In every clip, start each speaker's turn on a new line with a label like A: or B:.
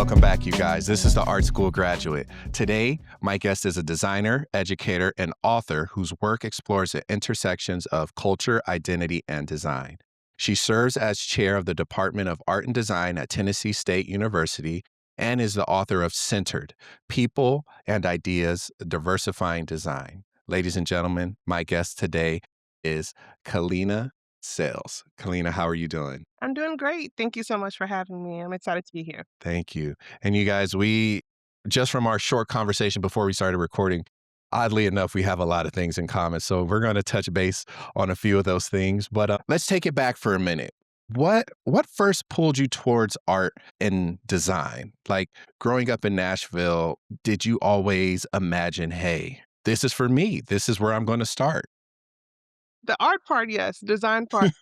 A: Welcome back, you guys. This is the Art School Graduate. Today, my guest is a designer, educator, and author whose work explores the intersections of culture, identity, and design. She serves as chair of the Department of Art and Design at Tennessee State University and is the author of Centered: People and Ideas Diversifying Design. Ladies and gentlemen, my guest today is Kaleena Sales. Kaleena, how are you doing?
B: I'm doing great. Thank you so much for having me. I'm excited to be here.
A: Thank you. And you guys, we just from our short conversation before we started recording, oddly enough, we have a lot of things in common. So we're going to touch base on a few of those things. But let's take it back for a minute. What first pulled you towards art and design? Like growing up in Nashville, did you always imagine, hey, this is for me. This is where I'm going to start?
B: The art part, yes. Design part.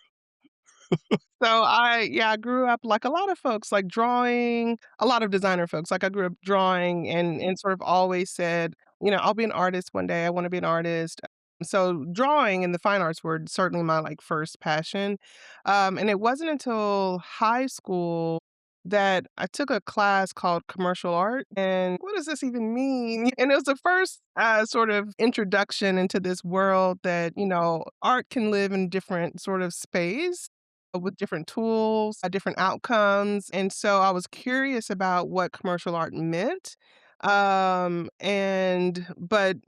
B: So I grew up like a lot of folks, like drawing, a lot of designer folks. Like I grew up drawing and sort of always said, I'll be an artist one day. I want to be an artist. So drawing and the fine arts were certainly my like first passion. And it wasn't until high school that I took a class called commercial art. And what does this even mean? And it was the first sort of introduction into this world that, art can live in different sort of space with different tools, different outcomes. And so I was curious about what commercial art meant. But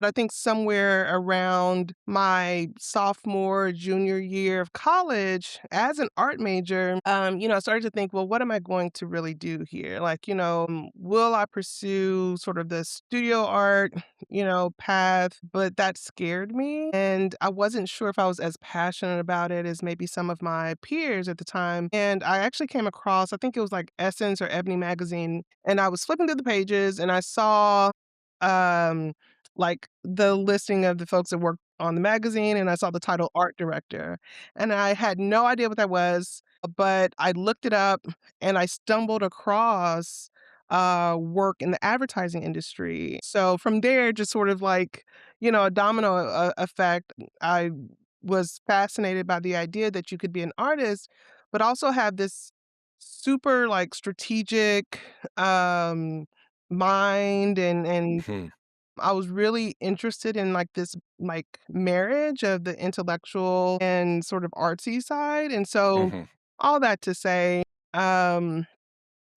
B: I think somewhere around my sophomore, junior year of college, as an art major, I started to think, well, what am I going to really do here? Like, will I pursue sort of the studio art, path? But that scared me. And I wasn't sure if I was as passionate about it as maybe some of my peers at the time. And I actually came across, I think it was like Essence or Ebony magazine, and I was flipping through the pages and I saw um like the listing of the folks that worked on the magazine, and I saw the title art director. And I had no idea what that was, but I looked it up and I stumbled across work in the advertising industry. So from there, just sort of like, a domino effect, I was fascinated by the idea that you could be an artist, but also have this super like strategic um mind and
A: Mhm,
B: I was really interested in like this like marriage of the intellectual and sort of artsy side. And so
A: mhm.
B: all that to say, um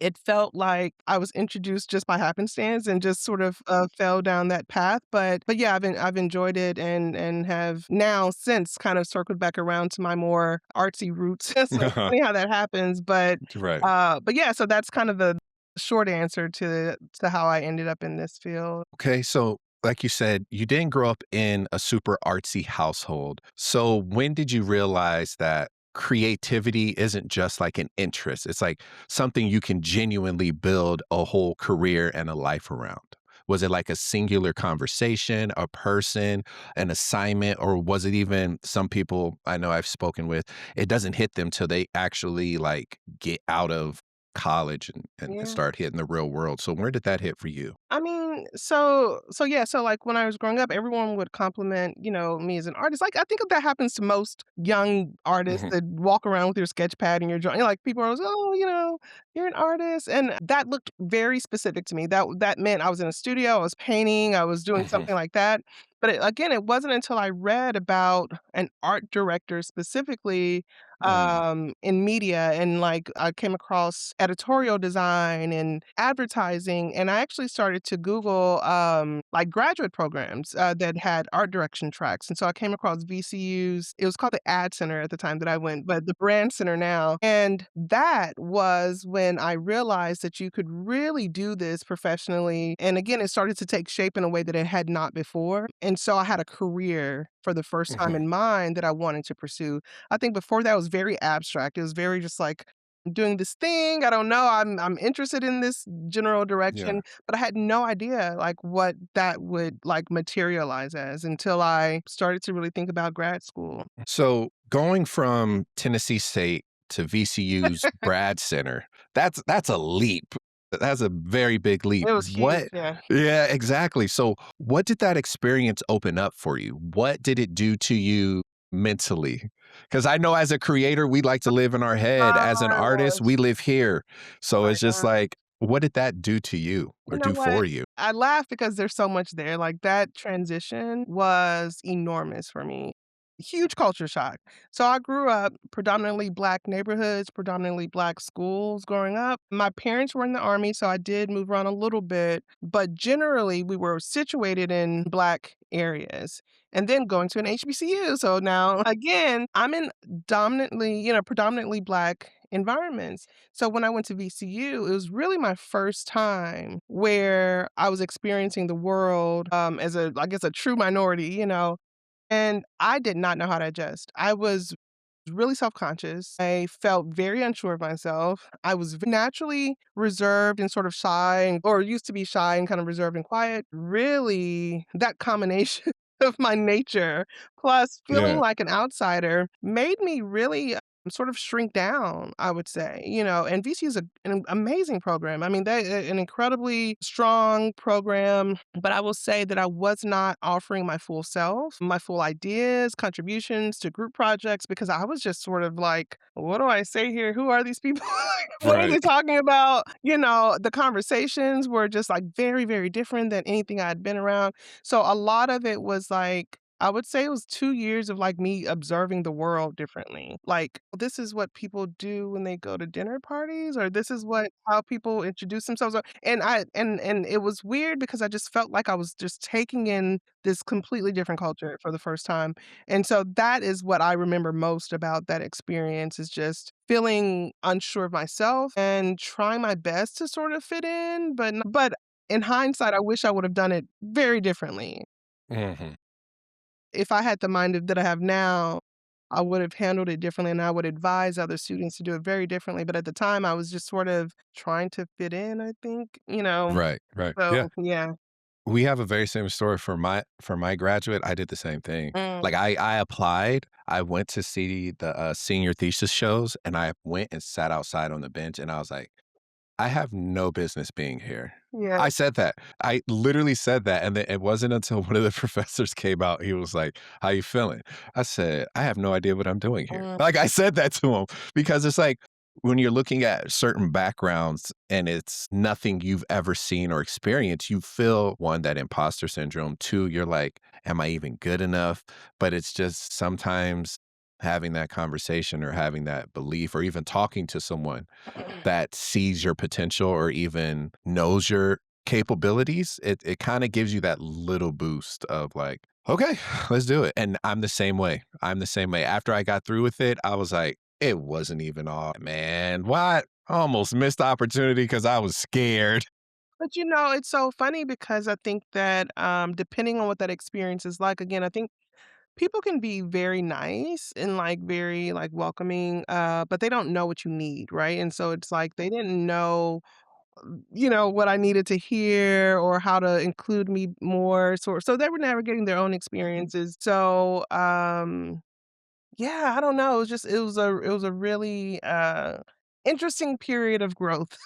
B: it felt like I was introduced just by happenstance and just sort of, fell down that path, but yeah, I've enjoyed it and have now since kind of circled back around to my more artsy roots. So it's funny how that happens,
A: Right.
B: but yeah, so that's kind of the short answer to how I ended up in this field.
A: Okay, so like you said, you didn't grow up in a super artsy household. So when did you realize that creativity isn't just like an interest? It's like something you can genuinely build a whole career and a life around. Was it like a singular conversation, a person, an assignment, or was it even some people I know I've spoken with, it doesn't hit them till they actually like get out of college and
B: Yeah.
A: start hitting the real world. So where did that hit for you?
B: I mean, so yeah, so like when I was growing up, everyone would compliment, me as an artist. Like I think that happens to most young artists
A: Mhm.
B: that walk around with your sketch pad and your drawing. Like people are always, oh, you're an artist, and that looked very specific to me. That meant I was in a studio, I was painting, I was doing
A: Mhm.
B: something like that. But again, it wasn't until I read about an art director specifically
A: Mm.
B: in media, and like I came across editorial design and advertising, and I actually started to Google like graduate programs that had art direction tracks. And so I came across VCU's, it was called the Ad Center at the time that I went, but the Brand Center now. And that was when I realized that you could really do this professionally. And again, it started to take shape in a way that it had not before. And so I had a career for the first time
A: Mhm.
B: in mind that I wanted to pursue. I think before that was very abstract. It was very just like doing this thing. I don't know. I'm interested in this general
A: Yeah.
B: direction, but I had no idea like what that would like materialize as until I started to really think about grad school.
A: So going from Tennessee State to VCU's Brad Center, that's a leap. That's a very big leap.
B: It was huge.
A: What
B: Yeah.
A: Yeah, exactly. So what did that experience open up for you? What did it do to you mentally? Because I know as a creator, we like to live in our head. As an
B: It
A: artist,
B: was.
A: we live here. So
B: My
A: it's just
B: God.
A: like What did that do to you
B: You
A: or
B: know
A: do
B: what?
A: for you?
B: I laugh because there's so much there, like, that transition was enormous for me. Huge culture shock. So I grew up predominantly Black neighborhoods, predominantly Black schools growing up. My parents were in the Army, so I did move around a little bit, but generally, we were situated in Black areas, and then going to an HBCU, so now, again, I'm in predominantly Black environments. So when I went to VCU, it was really my first time where I was experiencing the world, as a I guess, a true minority, and I did not know how to adjust. I was really self-conscious. I felt very unsure of myself. I was naturally reserved and sort of shy or used to be shy and kind of reserved and quiet. Really, that combination of my nature plus feeling
A: Yeah.
B: like an outsider made me really sort of shrink down, I would say, and VC is an amazing program. I mean, they an incredibly strong program, but I will say that I was not offering my full self, my full ideas, contributions to group projects because I was just sort of like, what do I say here? Who are these people? What are
A: Right.
B: they talking about? The conversations were just like very, very different than anything I had been around. So a lot of it was like, I would say it was 2 years of, like, me observing the world differently. Like, this is what people do when they go to dinner parties, or this is how people introduce themselves, and it was weird because I just felt like I was just taking in this completely different culture for the first time, and so that is what I remember most about that experience is just feeling unsure of myself and trying my best to sort of fit in, but in hindsight, I wish I would have done it very differently.
A: Mhm.
B: If I had the that I have now, I would have handled it differently, and I would advise other students to do it very differently, but at the time, I was just sort of trying to fit in, I think.
A: Right, right. Yeah.
B: So, yeah.
A: We have a very similar story for my graduate, I did the same thing.
B: Mm,
A: Like, I applied, I went to see the, senior thesis shows, and I went and sat outside on the bench, and I was like, I have no business being here.
B: yeah.
A: I said that. I literally said that, and then it wasn't until one of the professors came out, he was like, "How you feeling?" I said, "I have no idea what I'm doing here."
B: Mm,
A: Like, I said that to him because it's like, when you're looking at certain backgrounds and it's nothing you've ever seen or experienced, you feel, 1, that imposter syndrome, 2, you're like, "Am I even good enough?" But it's just sometimes having that conversation or having that belief or even talking to someone that sees your potential or even knows your capabilities, it kinda gives you that little boost of like, "Okay, let's do it." And I'm the same way. I'm the same way. After I got through with it, I was like, "It wasn't even all man, what? I almost missed the opportunity because I was scared."
B: but, it's so funny because I think that, depending on what that experience is like, again, I think people can be very nice and, like, very, like, welcoming, but they don't know what you need, right? And so it's like they didn't know what I needed to hear or how to include me more. So they were navigating their own experiences. So, yeah, I don't know. It was a really, interesting period of growth.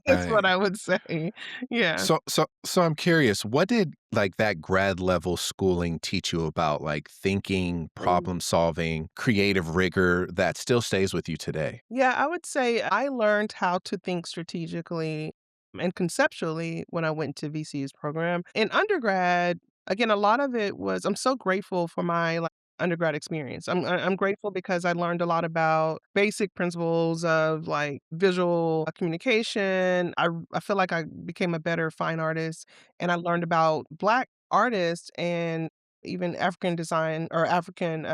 B: That's
A: Right.
B: what I would say. Yeah.
A: So I'm curious, what did, like, that grad level schooling teach you about, like, thinking,
B: Mm.
A: problem solving, creative rigor that still stays with you today?
B: Yeah, I would say I learned how to think strategically and conceptually when I went to VCU's program. In undergrad, again, a lot of it was I'm so grateful for my like undergrad experience. I'm grateful because I learned a lot about basic principles of like visual communication. I feel like I became a better fine artist and I learned about black artists and even African design or African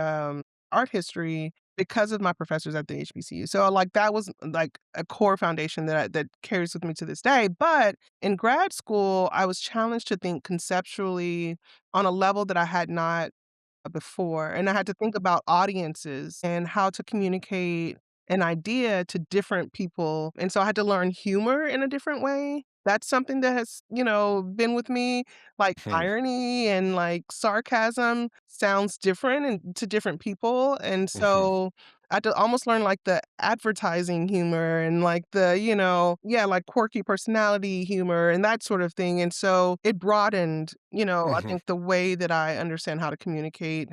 B: art history because of my professors at the HBCU. So, like, that was, like, a core foundation that carries with me to this day, but in grad school, I was challenged to think conceptually on a level that I had not before, and I had to think about audiences and how to communicate an idea to different people, and so I had to learn humor in a different way. That's something that has, been with me, like,
A: Hmm.
B: irony and, like, sarcasm sounds different to different people, and
A: Mhm.
B: so I had to almost learn, like, the advertising humor and, like, yeah, like, quirky personality humor and that sort of thing, and so it broadened, I
A: Mhm.
B: think the way that I understand how to communicate,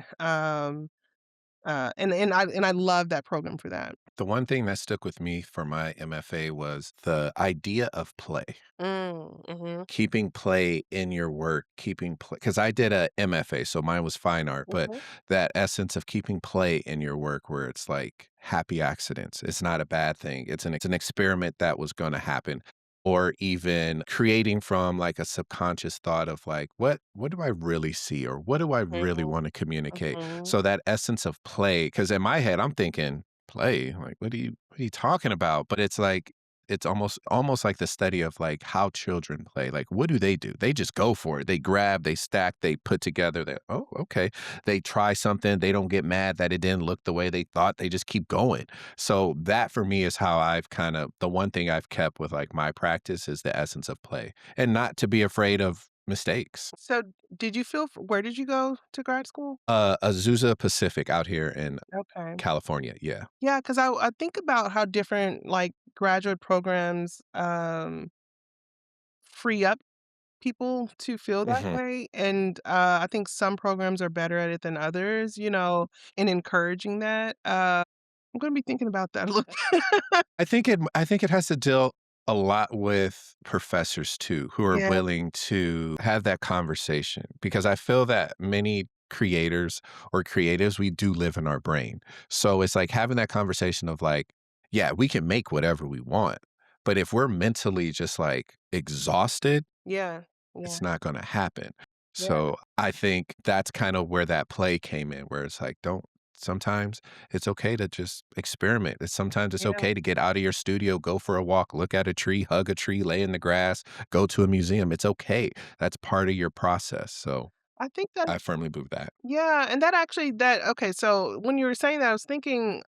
B: And I love that program for that.
A: The one thing that stuck with me for my MFA was the idea of play.
B: Mhm,
A: Keeping play in your work, keeping play, because I did a MFA, so mine was fine art, but
B: mhm,
A: that essence of keeping play in your work where it's like happy accidents, it's not a bad thing. It's an experiment that was gonna happen. Or even creating from like a subconscious thought of like, what do I really see? Or what do I really
B: mhm,
A: want to communicate?
B: mhm.
A: So that essence of play, because in my head, I'm thinking, play? Like, what are you talking about? But it's like it's almost like the study of, like, how children play, like, what do? They just go for it. They grab, they stack, they put together, they, "Oh, okay." They try something, they don't get mad that it didn't look the way they thought, they just keep going. So, that for me is how I've kind of the one thing I've kept with, like, my practice is the essence of play, and not to be afraid of mistakes.
B: So, did you feel where did you go to grad school?
A: Azusa Pacific out here in
B: Okay.
A: California, yeah.
B: Yeah, 'cause I think about how different, like, graduate programs, free up people to feel that
A: Mhm.
B: way, and, I think some programs are better at it than others, in encouraging that. I'm gonna be thinking about that a little.
A: I think it has to deal a lot with professors too, who are
B: Yeah,
A: willing to have that conversation because I feel that many creators or creatives, we do live in our brain. So it's like having that conversation of like, yeah, we can make whatever we want. But if we're mentally just like exhausted,
B: yeah, yeah,
A: it's not gonna happen.
B: yeah,
A: So, I think that's kind of where that play came in, where it's like, don't sometimes it's okay to just experiment. Sometimes it's
B: yeah.
A: okay to get out of your studio, go for a walk, look at a tree, hug a tree, lay in the grass, go to a museum. It's okay. That's part of your process. So,
B: I think that
A: I firmly believe that.
B: yeah, and that actually that okay, so when you were saying that, I was thinking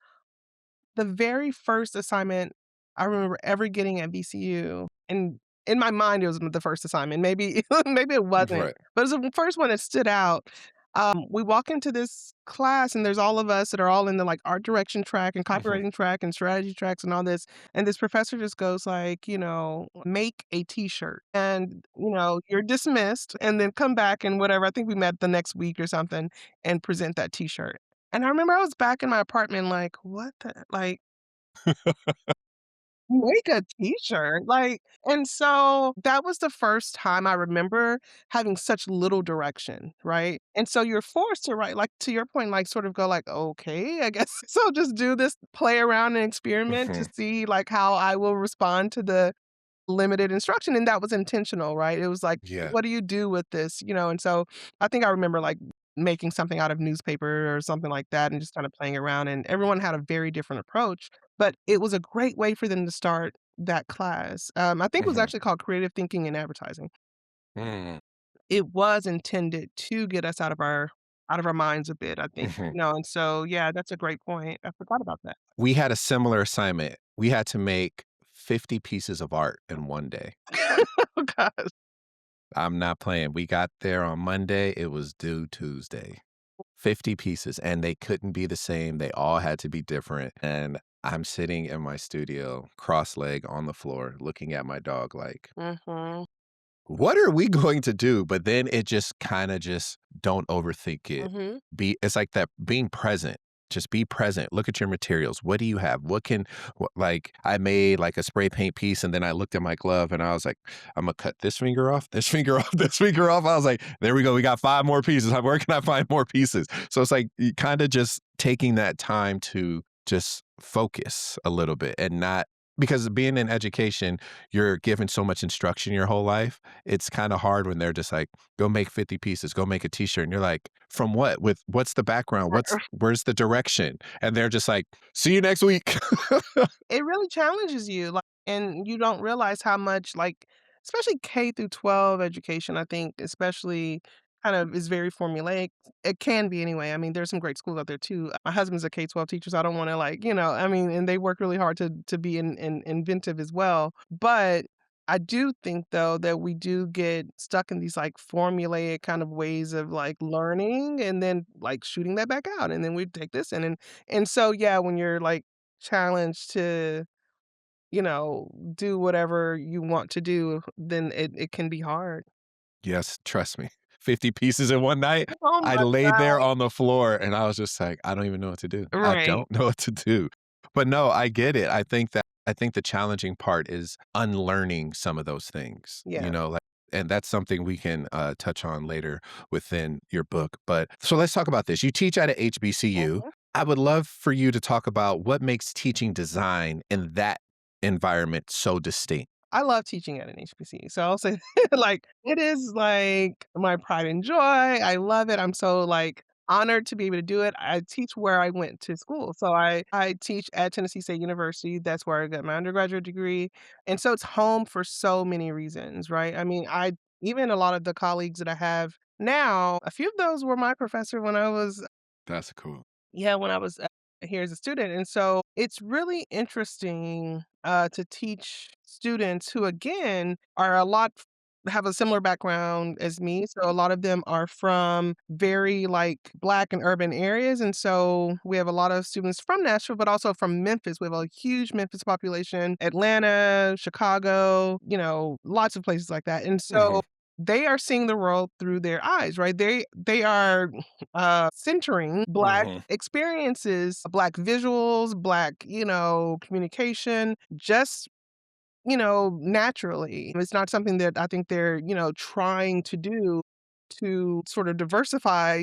B: the very first assignment I remember ever getting at VCU, and in my mind, it was the first assignment, maybe maybe it wasn't,
A: Right.
B: but it was the first one that stood out. We walk into this class, and there's all of us that are all in the, like, art direction track and
A: Mhm.
B: copywriting track and strategy tracks and all this, and this professor just goes like, "Make a T-shirt, and, you're dismissed, and then come back and whatever." I think we met the next week or something, and present that T-shirt. And I remember I was back in my apartment like, "What the" like, "Make a T-shirt?" Like and so that was the first time I remember having such little direction, right? And so you're forced to write, like, to your point, like, sort of go like, "Okay, I guess so just do this, play around and experiment to
A: Mhm.
B: see, like, how I will respond to the limited instruction," and that was intentional, right? It was like,
A: Yeah.
B: "What do you do with this?" And so I think I remember, like, making something out of newspaper or something like that and just kinda playing around, and everyone had a very different approach, but it was a great way for them to start that class. I think it was
A: Mhm.
B: actually called Creative Thinking in Advertising.
A: Mm.
B: It was intended to get us out of our minds a bit, I think,
A: Mhm.
B: and so, yeah, that's a great point. I forgot about that.
A: We had a similar assignment. We had to make 50 pieces of art in one day.
B: Oh gosh.
A: I'm not playing. We got there on Monday, it was due Tuesday. 50 pieces, and they couldn't be the same, they all had to be different, and I'm sitting in my studio, cross-leg on the floor, looking at my dog like,
B: Mhm,
A: what are we going to do? But then it just kinda just don't overthink it.
B: mhm.
A: It's like that being present. Just be present. Look at your materials. What do you have? Like, I made, like, a spray paint piece, and then I looked at my glove, and I was like, "Imma cut this finger off, this finger off, this finger off." I was like, "There we go. We got 5 more pieces. Where can I find more pieces?" So it's like, you kinda just taking that time to just focus a little bit and not because being in education, you're given so much instruction your whole life. It's kinda hard when they're just like, "Go make 50 pieces, go make a t-shirt," and you're like, "From what? With what's the background? Where's the direction?" And they're just like, "See you next week."
B: It really challenges you, like, and you don't realize how much, like, especially K through 12 education, I think, especially kind of is very formulaic. It can be anyway. I mean, there's some great schools out there too. My husband's a K-12 teacher, so I don't wanna, like, I mean, and they work really hard to be inventive as well. But I do think, though, that we do get stuck in these, like, formulaic kind of ways of, like, learning and then, like, shooting that back out, and then we take this and so, yeah, when you're, like, challenged to, do whatever you want to do, then it can be hard.
A: Yes, trust me. 50 pieces in one night.
B: Oh
A: I
B: my
A: laid there
B: god.
A: on the floor and I was just like, "I don't even know what to do. I
B: Right.
A: don't know what to do." But no, I get it. I think the challenging part is unlearning some of those things,
B: Yeah.
A: like, and that's something we can, touch on later within your book. But so let's talk about this. You teach at a HBCU.
B: Mhm.
A: I would love for you to talk about what makes teaching design in that environment so distinct.
B: I love teaching at an HBCU, so I'll say like, it is, like, my pride and joy, I love it, I'm so, like, honored to be able to do it. I teach where I went to school, so I teach at Tennessee State University, that's where I got my undergraduate degree, and so it's home for so many reasons, right? I mean, I even a lot of the colleagues that I have now, a few of those were my professor when I was
A: That's cool.
B: yeah, when I was, here as a student, and so it's really interesting, to teach students who, again, are a lot have a similar background as me, so a lot of them are from very, like, Black and urban areas, and so we have a lot of students from Nashville, but also from Memphis. We have a huge Memphis population, Atlanta, Chicago, lots of places like that, and so
A: Mhm,
B: they are seeing the world through their eyes, right? They are centering Black
A: mhm,
B: experiences, Black visuals, Black, communication, just, naturally. It's not something that I think they're, trying to do to sort of diversify,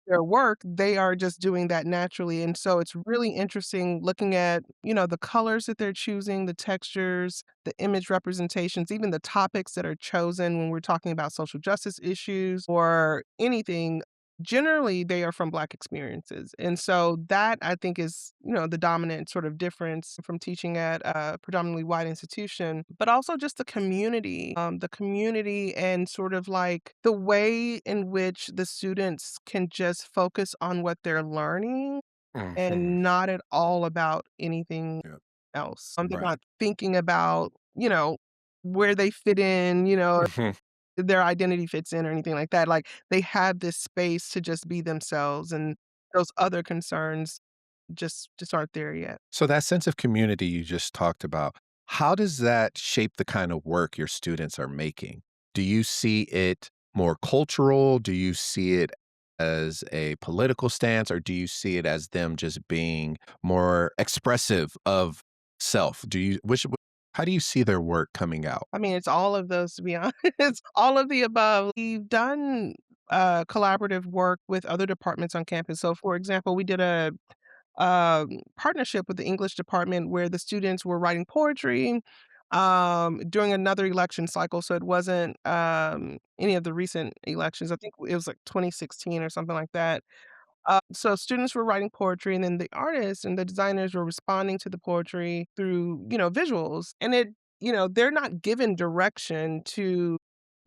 B: their work. They are just doing that naturally. And so it's really interesting looking at, the colors that they're choosing, the textures, the image representations, even the topics that are chosen when we're talking about social justice issues or anything. Generally, they are from Black experiences. And so that I think is, the dominant sort of difference from teaching at a predominantly white institution, but also just the community and sort of like the way in which the students can just focus on what they're learning
A: mhm.
B: and not at all about anything
A: Yep,
B: else. They're
A: right.
B: not thinking about, where they fit in,
A: Mhm.
B: their identity fits in or anything like that. Like, they have this space to just be themselves, and those other concerns just aren't there yet.
A: So that sense of community you just talked about, how does that shape the kind of work your students are making? Do you see it more cultural? Do you see it as a political stance, or do you see it as them just being more expressive of self? How do you see their work coming out?
B: I mean, it's all of those, to be honest. It's all of the above. We've done, collaborative work with other departments on campus. So, for example, we did a partnership with the English department where the students were writing poetry during another election cycle. So it wasn't any of the recent elections. I think it was like 2016 or something like that. So students were writing poetry, and then the artists and the designers were responding to the poetry through, visuals. And they're not given direction to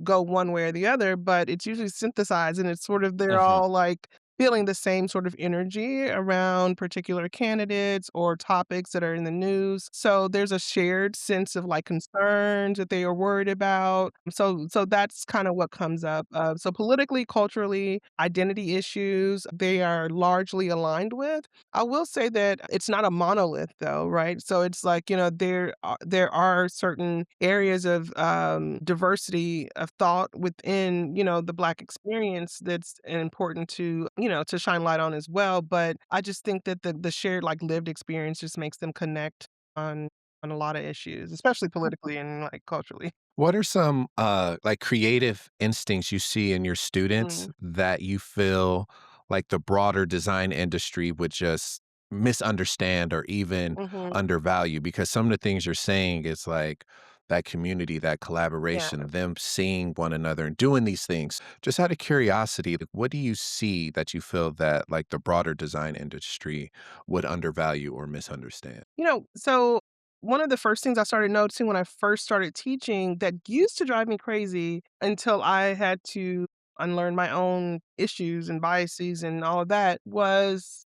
B: go one way or the other, but it's usually synthesized and it's sort of they're
A: Mhm,
B: all like feeling the same sort of energy around particular candidates or topics that are in the news. So there's a shared sense of like concerns that they are worried about. So that's kind of what comes up. So politically, culturally, identity issues, they are largely aligned with. I will say that it's not a monolith though, right? So it's like, there are certain areas of diversity of thought within, the Black experience that's important to shine light on as well. But I just think that the shared like lived experience just makes them connect on on a lot of issues, especially politically and like culturally.
A: What are some, like, creative instincts you see in your students
B: Mm,
A: that you feel like the broader design industry would just misunderstand or even
B: mhm,
A: undervalue? Because some of the things you're saying is like that community, that
B: yeah.
A: collaboration, them seeing one another and doing these things. Just out of curiosity, like, what do you see that you feel that, like, the broader design industry would undervalue or misunderstand?
B: So one of the first things I started noticing when I first started teaching that used to drive me crazy until I had to unlearn my own issues and biases and all of that was,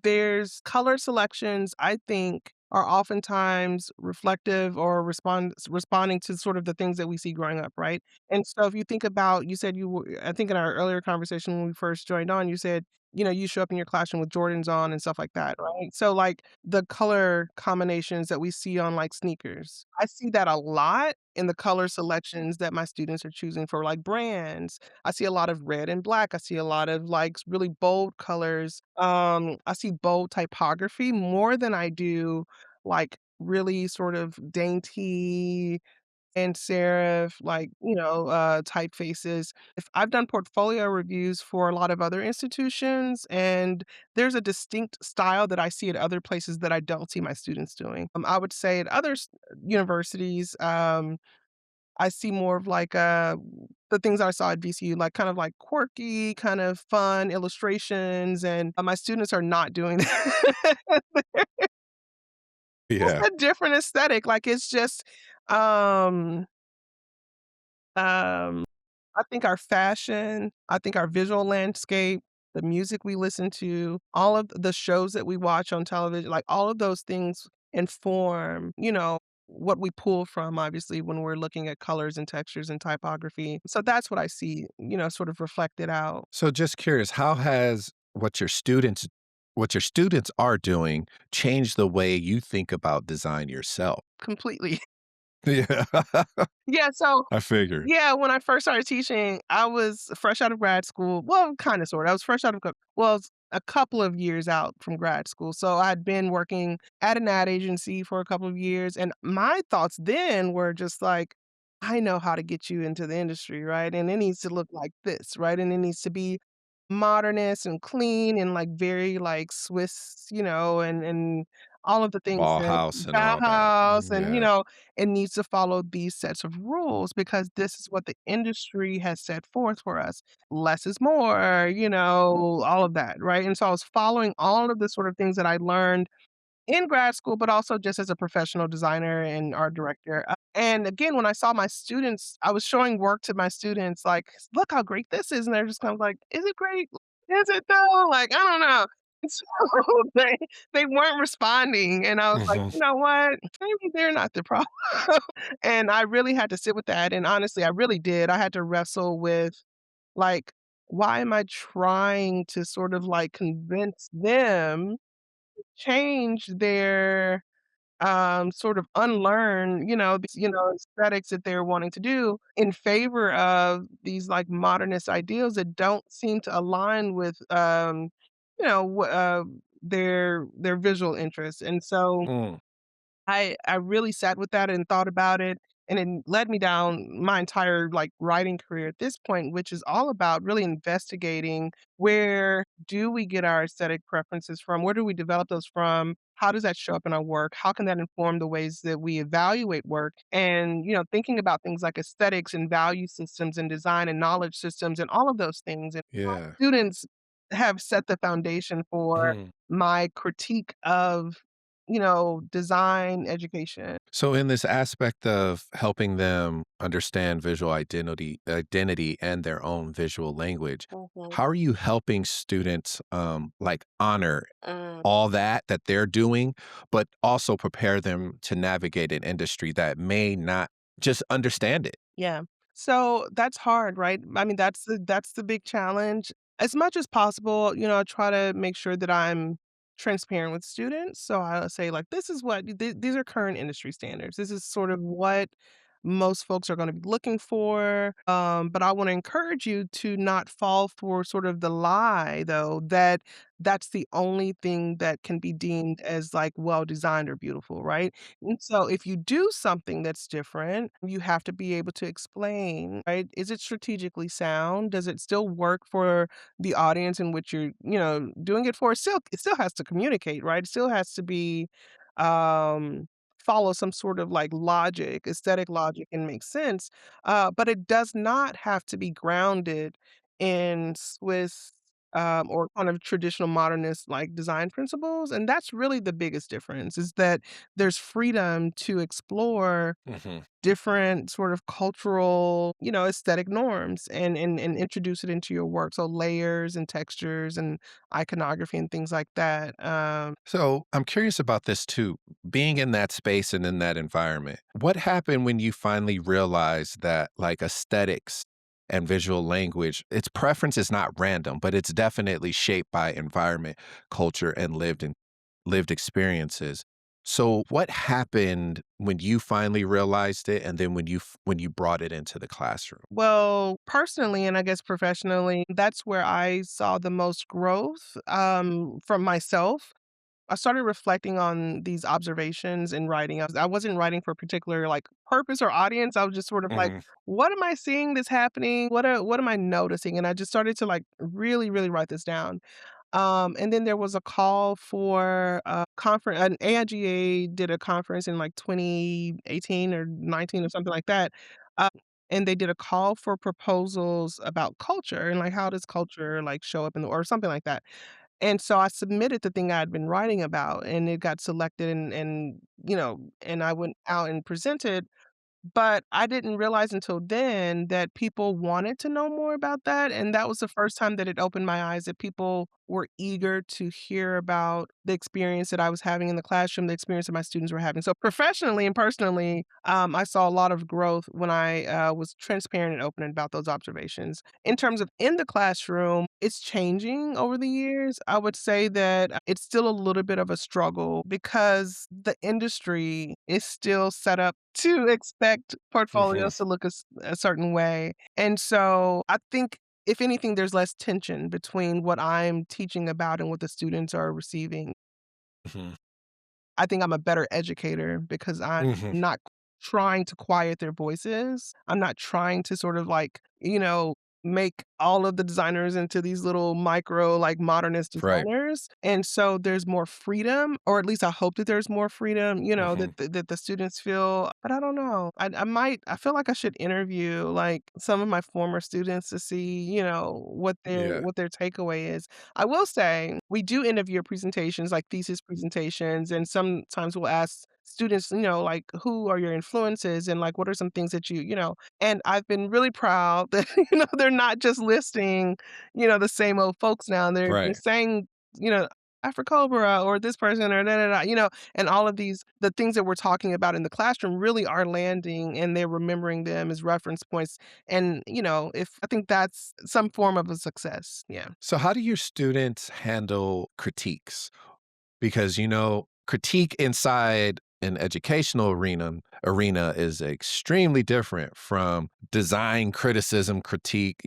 B: there's color selections I think are oftentimes reflective or responding to sort of the things that we see growing up, right? And so if you think about, you said I think in our earlier conversation when we first joined on, you said you show up in your classroom with Jordans on and stuff like that, right? So, like, the color combinations that we see on, like, sneakers, I see that a lot in the color selections that my students are choosing for, like, brands. I see a lot of red and black. I see a lot of, like, really bold colors. I see bold typography more than I do, like, really sort of dainty and serif, like, typefaces. If I've done portfolio reviews for a lot of other institutions, and there's a distinct style that I see at other places that I don't see my students doing. I would say at other universities, I see more of like the things I saw at VCU, like kind of like quirky, kind of fun illustrations, and my students are not doing that. It's
A: Yeah.
B: a different aesthetic. Like it's just um um I think our fashion, I think our visual landscape, the music we listen to, all of the shows that we watch on television, like all of those things inform, what we pull from, obviously, when we're looking at colors and textures and typography. So that's what I see, sort of reflected out
A: So just curious, how has what your students are doing changed the way you think about design yourself?
B: completely.
A: Yeah.
B: Yeah, so
A: I figured.
B: yeah, when I first started teaching, I was fresh out of grad school. Well, kinda sorta. I was fresh out of a couple of years out from grad school. So I had been working at an ad agency for a couple of years, and my thoughts then were just like, "I know how to get you into the industry, right? And it needs to look like this, right? And it needs to be modernist and clean and, like, very, like, Swiss, and all of the things that
A: Bauhaus and all that.
B: Bauhaus
A: Mhm,
B: and,
A: yeah.
B: it needs to follow these sets of rules because this is what the industry has set forth for us. Less is more, all of that, right? And so I was following all of the sort of things that I learned in grad school, but also just as a professional designer and art director. And again, when I saw my students, I was showing work to my students, like, look how great this is. And they're just kind of like, is it great? Is it though? Like, I don't know. And so they weren't responding. And I was like,
A: Mhm.
B: you know what? Maybe they're not the problem. And I really had to sit with that. And honestly, I really did. I had to wrestle with, like, why am I trying to sort of like convince them change their, sort of unlearn, aesthetics that they're wanting to do in favor of these, like, modernist ideals that don't seem to align with, their visual interests, and so
A: Mm,
B: I really sat with that and thought about it, and it led me down my entire, like, writing career at this point, which is all about really investigating where do we get our aesthetic preferences from? Where do we develop those from? How does that show up in our work? How can that inform the ways that we evaluate work? And, thinking about things like aesthetics and value systems and design and knowledge systems and all of those things. And
A: yeah.
B: students have set the foundation for
A: Mhm.
B: my critique of design education.
A: So in this aspect of helping them understand visual identity and their own visual language,
B: Mhm.
A: how are you helping students, like, honor
B: Mm.
A: all that they're doing, but also prepare them to navigate an industry that may not just understand it?
B: Yeah. So that's hard, right? I mean, that's the big challenge. As much as possible, I try to make sure that I'm transparent with students. So I'll say like, this is what these are current industry standards. This is sort of what most folks are going to be looking for. But I want to encourage you to not fall for sort of the lie, though, that that's the only thing that can be deemed as like well designed or beautiful, right? And so if you do something that's different, you have to be able to explain, right? Is it strategically sound? Does it still work for the audience in which you're, doing it for? It still has to communicate, right? It still has to be um follow some sort of like logic, aesthetic logic and make sense. But it does not have to be grounded in Swiss or kind of traditional modernist like design principles. And that's really the biggest difference is that there's freedom to explore
A: Mhm.
B: different sort of cultural, aesthetic norms and introduce it into your work. So layers and textures and iconography and things like that.
A: So I'm curious about this too. Being in that space and in that environment, what happened when you finally realized that like aesthetics and visual language, its preference is not random, but it's definitely shaped by environment, culture, and lived experiences. So what happened when you finally realized it and then when you brought it into the classroom?
B: Well, personally, and I guess professionally, that's where I saw the most growth, from myself. I started reflecting on these observations and writing. I wasn't writing for a particular, like, purpose or audience. I was just sort of like,
A: Mhm,
B: "What am I seeing that's happening? What am I noticing?" And I just started to, like, really, really write this down. And then there was a call for a conference. An AIGA did a conference in, like, 2018 or 19 or something like that, uh, and they did a call for proposals about culture and, like, how does culture, like, show up in the or something like that. And so I submitted the thing I had been writing about, and it got selected and I went out and presented, but I didn't realize until then that people wanted to know more about that, and that was the first time that it opened my eyes that people were eager to hear about the experience that I was having in the classroom, the experience that my students were having. So professionally and personally, I saw a lot of growth when I was transparent and open about those observations. In terms of in the classroom, it's changing over the years. I would say that it's still a little bit of a struggle because the industry is still set up to expect
A: mhm,
B: portfolios to look a certain way. And so I think if anything, there's less tension between what I'm teaching about and what the students are receiving.
A: mhm,
B: I think I'm a better educator because I'm
A: mhm,
B: not trying to quiet their voices. I'm not trying to sort of like, make all of the designers into these little micro, like modernist
A: right,
B: designers. And so there's more freedom, or at least I hope that there's more freedom,
A: mhm,
B: that the students feel. But I don't know. I feel like I should interview like some of my former students to see, what their
A: yeah,
B: what their takeaway is. I will say we do interview presentations, like thesis presentations, and sometimes we'll ask students, like, who are your influences and like what are some things that and I've been really proud that, they're not just listing, the same old folks now. They're
A: right.
B: saying, you know, Afrocobra or this person or da da da, and all of these the things that we're talking about in the classroom really are landing and they're remembering them as reference points. And, if I think that's some form of a success. Yeah.
A: So how do your students handle critiques? Because, critique inside an educational arena is extremely different from design criticism critique.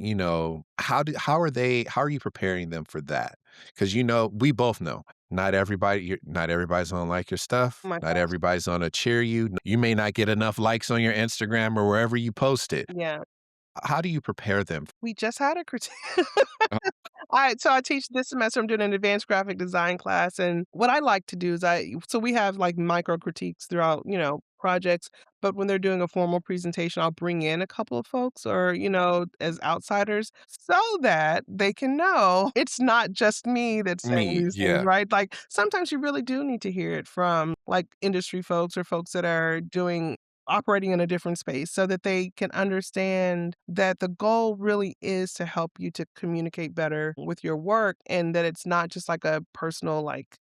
A: How are you preparing them for that? Because we both know not everybody's gonna like your
B: Oh
A: stuff.
B: my
A: Not
B: gosh.
A: everybody's gonna cheer you. You may not get enough likes on your Instagram or wherever you post it.
B: Yeah.
A: How do you prepare them?
B: We just had a critique.
A: Oh,
B: I teach this semester, I'm doing an advanced graphic design class, and what I like to do is we have, like, micro critiques throughout, projects, but when they're doing a formal presentation, I'll bring in a couple of folks or, as outsiders so that they can know it's not just me that's saying
A: me,
B: these things,
A: yeah.
B: right? Like, sometimes you really do need to hear it from, like, industry folks or folks that are operating in a different space so that they can understand that the goal really is to help you to communicate better with your work and that it's not just like a personal, like,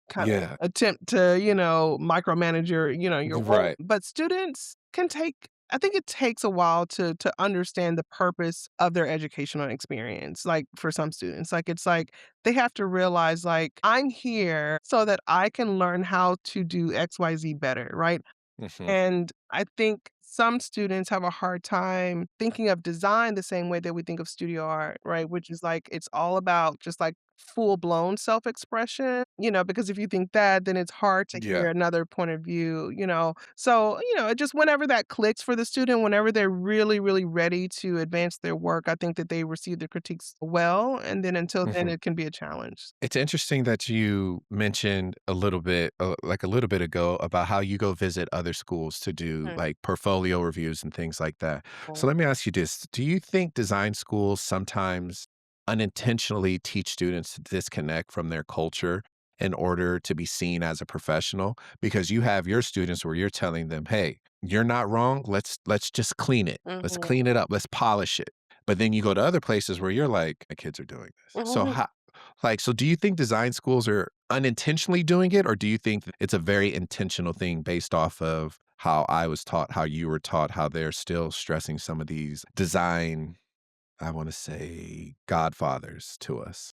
B: kind of
A: Yeah.
B: attempt to, micromanage your work.
A: Right.
B: But students can take I think it takes a while to understand the purpose of their educational experience. Like for some students, like it's like they have to realize like I'm here so that I can learn how to do XYZ better, right?
A: Mhm.
B: And I think some students have a hard time thinking of design the same way that we think of studio art, right? Which is like it's all about just like full blown self expression, because if you think that, then it's hard to hear
A: Yeah.
B: another point of view, So, it just whenever that clicks for the student, whenever they're really, really ready to advance their work, I think that they receive the critiques well. And then until then,
A: Mhm.
B: it can be a challenge.
A: It's interesting that you mentioned like a little bit ago, about how you go visit other schools to do
B: Mhm.
A: like portfolio reviews and things like that. So
B: Mhm.
A: let me ask you this. Do you think design schools sometimes unintentionally teach students to disconnect from their culture in order to be seen as a professional? Because you have your students where you're telling them, "Hey, you're not wrong. Let's just clean it. Let's
B: Mhm.
A: clean it up. Let's polish it." But then you go to other places where you're like, "My kids are doing this." So
B: Mhm.
A: so do you think design schools are unintentionally doing it, or do you think it's a very intentional thing based off of how I was taught, how you were taught, how they're still stressing some of these design, I wanna say, godfathers to us.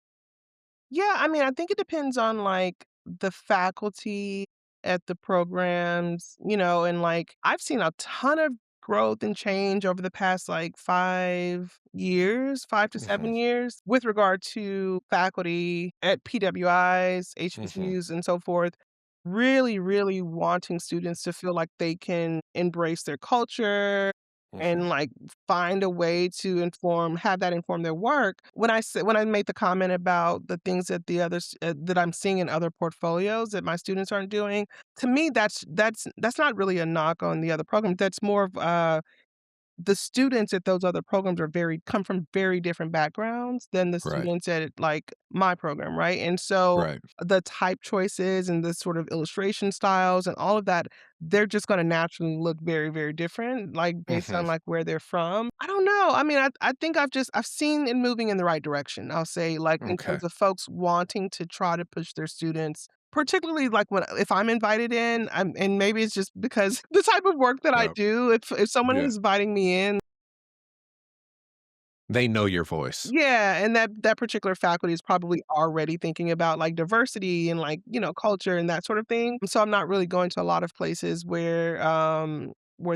B: Yeah, I mean, I think it depends on, like, the faculty at the programs, and, like, I've seen a ton of growth and change over the past, like, 5 years, 5 to
A: Mhm,
B: 7 years with regard to faculty at PWIs,
A: mhm,
B: HBCUs, and so forth, really, really wanting students to feel like they can embrace their culture
A: mhm.
B: and, like, find a way to have that inform their work. When I made the comment about the things that that I'm seeing in other portfolios that my students aren't doing, to me, that's not really a knock on the other program. That's more of, the students at those other programs come from very different backgrounds than the
A: Right,
B: students at, like, my program, right? And so,
A: right.
B: the type choices and the sort of illustration styles and all of that, they're just gonna naturally look very, very different, like, based
A: Mhm,
B: on, like, where they're from. I don't know, I mean, I think I've seen it moving in the right direction, I'll say, like, in
A: okay.
B: terms of folks wanting to try to push their students, particularly, like, if I'm invited in, and maybe it's just because the type of work that I
A: Yep,
B: do, if someone
A: yeah.
B: is inviting me in.
A: They know your voice.
B: Yeah, and that particular faculty is probably already thinking about, like, diversity and, like, culture and that sort of thing. So I'm not really going to a lot of places where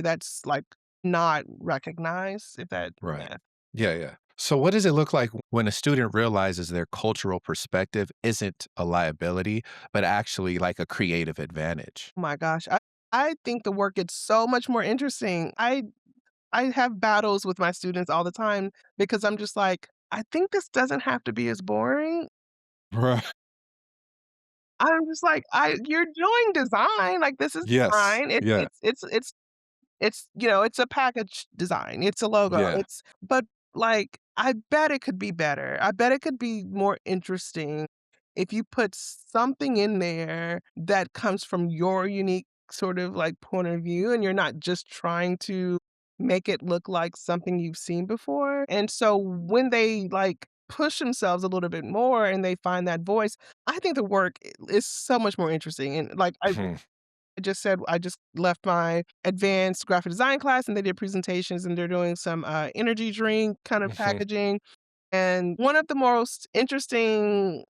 B: that's, like, not recognized, if that
A: Right.
B: yeah.
A: Yeah, yeah. So what does it look like when a student realizes their cultural perspective isn't a liability, but actually like a creative advantage?
B: Oh my gosh, I think the work gets so much more interesting. I have battles with my students all the time because I'm just like, "I think this doesn't have to be as boring."
A: Right.
B: I'm just like, you're doing design, like, this is
A: Yes.
B: fine.
A: Yeah.
B: It's a package design, it's a logo,
A: Yeah.
B: but, like, I bet it could be better. I bet it could be more interesting if you put something in there that comes from your unique sort of, like, point of view, and you're not just trying to make it look like something you've seen before, and so when they, like, push themselves a little bit more and they find that voice, I think the work is so much more interesting, and, like,
A: Mhm,
B: I just left my advanced graphic design class, and they did presentations, and they're doing some, energy drink kind of
A: mhm.
B: packaging, and one of the most interesting,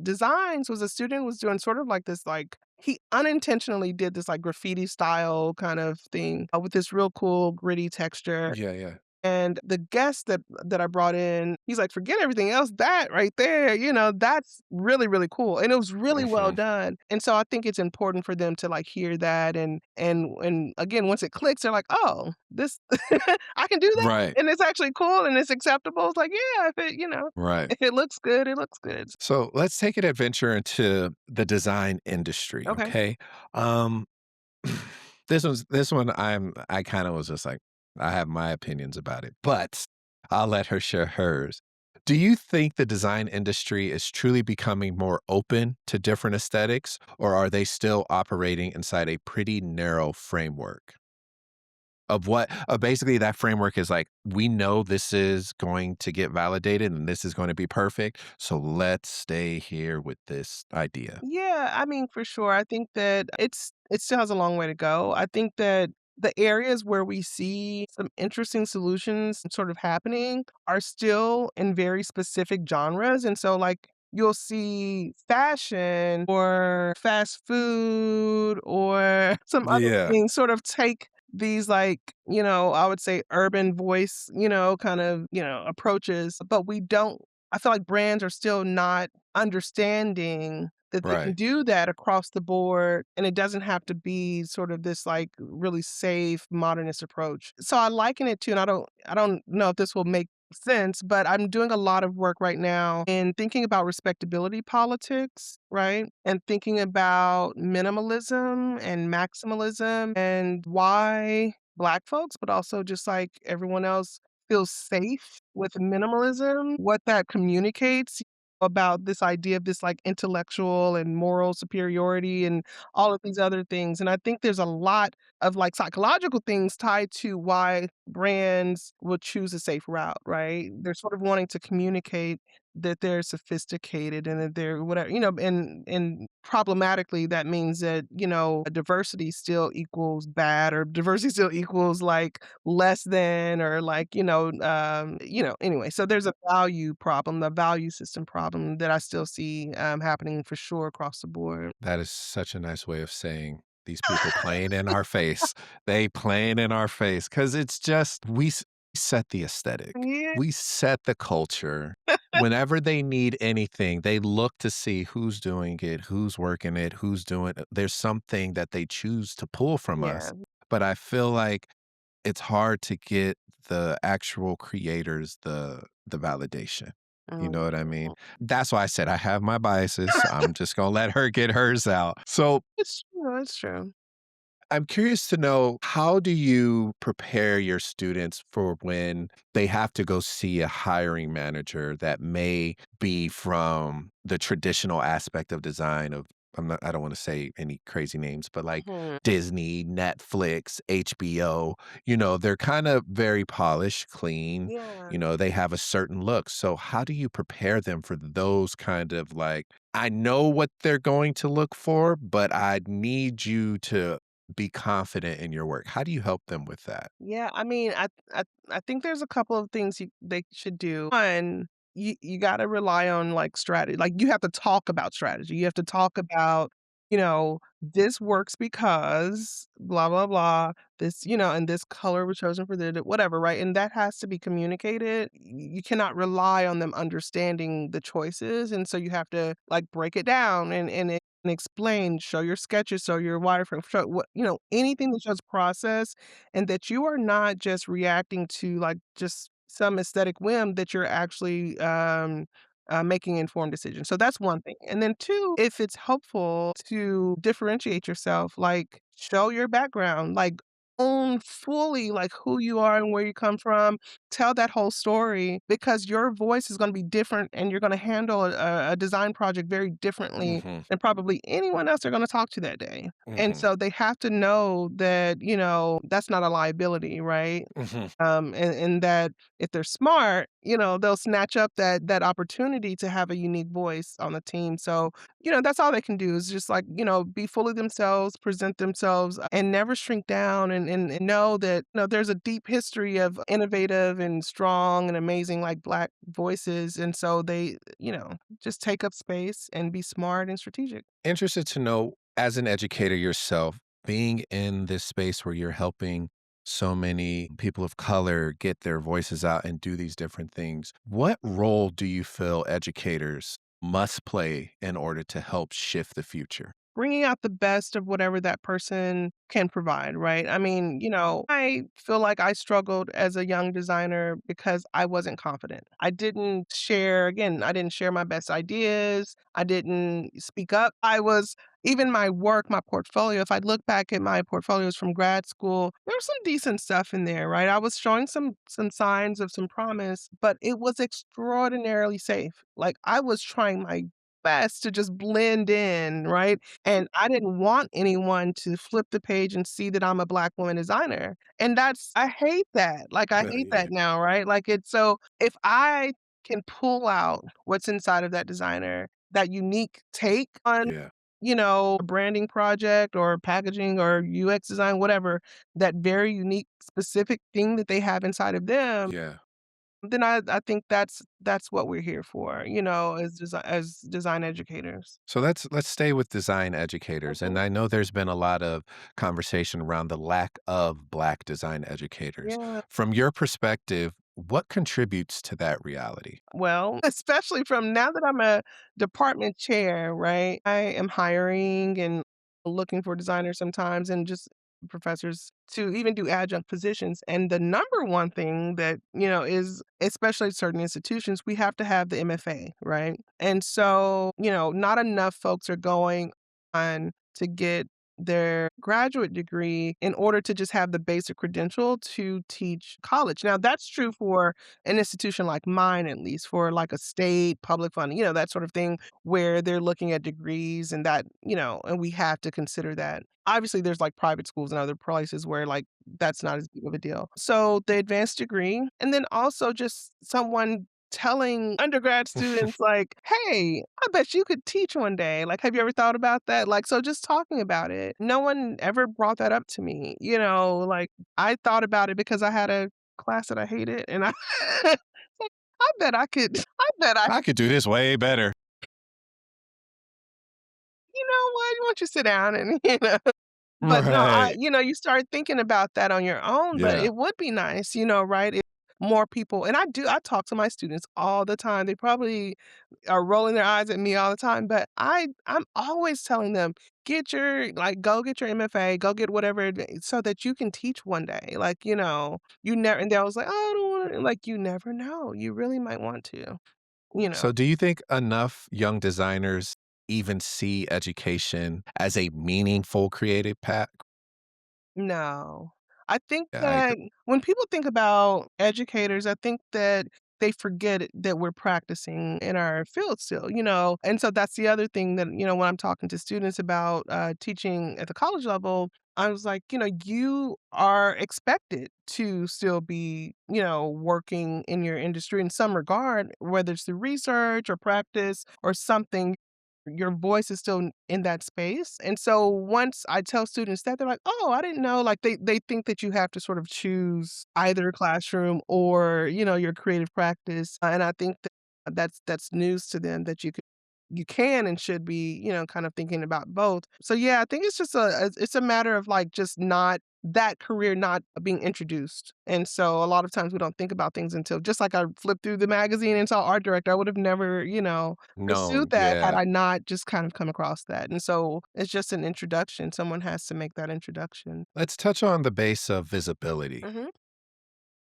B: designs was a student was doing sort of like this, like he unintentionally did this, like, graffiti style kind of thing, with this real cool gritty texture,
A: Yeah, yeah.
B: and the guest that I brought in, he's like, "Forget everything else, that right there, that's really, really cool," and it was really well
A: Mhm.
B: done, and so I think it's important for them to, like, hear that and again, once it clicks, they're like, "Oh, this I can do that,
A: Right,
B: and it's actually cool and it's acceptable." It's like, yeah,
A: right.
B: if it looks good, it looks good.
A: So let's take an adventure into the design industry,
B: Okay.
A: okay? Um, this one I kinda was just like, I have my opinions about it, but I'll let her share hers. Do you think the design industry is truly becoming more open to different aesthetics, or are they still operating inside a pretty narrow framework? Of what basically that framework is like, we know this is going to get validated and this is gonna be perfect, so let's stay here with this idea.
B: Yeah, I mean, for sure. I think that it still has a long way to go. I think that the areas where we see some interesting solutions sort of happening are still in very specific genres. And so, like, you'll see fashion or fast food or some other
A: Yeah,
B: things sort of take these, like, I would say urban voice, kind of, approaches, but we don't I feel like brands are still not understanding that they can
A: right.
B: do that across the board, and it doesn't have to be sort of this, like, really safe modernist approach. So I liken it to, and I don't know if this will make sense, but I'm doing a lot of work right now in thinking about respectability politics, right? And thinking about minimalism and maximalism and why Black folks, but also just like everyone else, feels safe with minimalism, what that communicates about this idea of this, like, intellectual and moral superiority and all of these other things, and I think there's a lot of, like, psychological things tied to why brands would choose a safe route, right? They're sort of wanting to communicate that they're sophisticated and that they're whatever, and problematically that means that, diversity still equals bad or diversity still equals like less than or like, anyway. So there's a value problem, the value system problem that I still see happening for sure across the board.
A: That is such a nice way of saying these people playing in our face. They playing in our face because it's just set the aesthetic.
B: Yeah.
A: We set the culture. Whenever they need anything, they look to see who's doing it, who's working it, who's doing it. There's something that they choose to pull from
B: Yeah.
A: us. But I feel like it's hard to get the actual creators the validation. You know what I mean?
B: Mhm.
A: That's why I said I have my biases. I'm just gonna let her get hers out. So
B: It's true, it's true.
A: I'm curious to know, how do you prepare your students for when they have to go see a hiring manager that may be from the traditional aspect of design of, I don't want to say any crazy names, but like
B: Mhm.
A: Disney, Netflix, HBO, they're kind of very polished, clean,
B: Yeah.
A: they have a certain look. So how do you prepare them for those kind of like, I know what they're going to look for, but I need you to be confident in your work. How do you help them with that?
B: Yeah, I mean, I think there's a couple of things they should do. One, you gotta rely on, like, strategy. Like, you have to talk about strategy. You have to talk about, "This works because blah, blah, blah. This," "and this color was chosen for the" whatever, right? And that has to be communicated. You cannot rely on them understanding the choices, and so you have to, like, break it down and explain, show your sketches, show your wireframe, show anything that shows process and that you are not just reacting to like just some aesthetic whim that you're actually making informed decisions. So that's one thing. And then two, if it's helpful to differentiate yourself, like show your background, like own fully like who you are and where you come from. Tell that whole story because your voice is going to be different and you're going to handle a design project very differently
A: Mhm,
B: than probably anyone else they're going to talk to that day. And
A: mhm,
B: so they have to know that, that's not a liability, right?
A: mhm.
B: And that if they're smart, they'll snatch up that opportunity to have a unique voice on the team. So, that's all they can do is just like, be fully themselves, present themselves, and never shrink down and know that, there's a deep history of innovative and strong and amazing like Black voices. And so they, just take up space and be smart and strategic.
A: Interested to know, as an educator yourself, being in this space where you're helping so many people of color get their voices out and do these different things, what role do you feel educators must play in order to help shift the future?
B: Bringing out the best of whatever that person can provide, right? I mean, I feel like I struggled as a young designer because I wasn't confident. I didn't share my best ideas. I didn't speak up. Even my work, my portfolio, if I look back at my portfolios from grad school, there was some decent stuff in there, right? I was showing some signs of some promise, but it was extraordinarily safe. Like I was trying my best to just blend in, right? And I didn't want anyone to flip the page and see that I'm a Black woman designer. And I hate that. Like, I hate
A: Yeah,
B: that now, right? Like, it's so if I can pull out what's inside of that designer, that unique take on,
A: yeah,
B: a branding project or packaging or UX design, whatever, that very unique, specific thing that they have inside of them,
A: yeah.
B: then I think that's what we're here for, as design educators.
A: So let's stay with design educators. And
B: Mhm.
A: I know there's been a lot of conversation around the lack of Black design educators.
B: Yeah.
A: From your perspective, what contributes to that reality?
B: Well, especially from now that I'm a department chair, right? I am hiring and looking for designers sometimes and just professors to even do adjunct positions. And the number one thing that, is especially at certain institutions, we have to have the MFA, right? And so, not enough folks are going on to get their graduate degree in order to just have the basic credential to teach college. Now, that's true for an institution like mine, at least for like a state public funding, that sort of thing where they're looking at degrees and that, and we have to consider that. Obviously, there's like private schools and other places where like that's not as big of a deal. So the advanced degree, and then also just someone telling undergrad students like, "Hey, I bet you could teach one day. Like, have you ever thought about that?" Like, so just talking about it. No one ever brought that up to me, like, I thought about it because I had a class that I hated, and I like, I bet I could I bet I
A: I could do this way better.
B: you know what? Why don't you sit down and, But no,
A: Right.
B: you start thinking about that on your own, but
A: Yeah.
B: it would be nice, right? If more people and I talk to my students all the time. They probably are rolling their eyes at me all the time, but I'm always telling them, go get your MFA, go get whatever so that you can teach one day. Like, you never and they was like, "Oh, I don't want to." Like, you never know. You really might want to, you know.
A: So, do you think enough young designers even see education as a meaningful creative path?
B: No. I think
A: Yeah, I agree.
B: that when people think about educators, I think that they forget that we're practicing in our field still, And so that's the other thing that, when I'm talking to students about teaching at the college level, I was like, you are expected to still be, working in your industry in some regard, whether it's through research or practice or something. Your voice is still in that space, and so once I tell students that, they're like, "Oh, I didn't know," like, they think that you have to sort of choose either classroom or, your creative practice, and I think that's news to them that you can and should be, kind of thinking about both. So, yeah, I think it's just it's a matter of, like, just not that career not being introduced, and so a lot of times we don't think about things until just like I flipped through the magazine and saw art director, I would have never,
A: No,
B: pursued that had
A: yeah.
B: I not just kind of come across that, and so it's just an introduction. Someone has to make that introduction.
A: Let's touch on the base of visibility.
B: Mhm.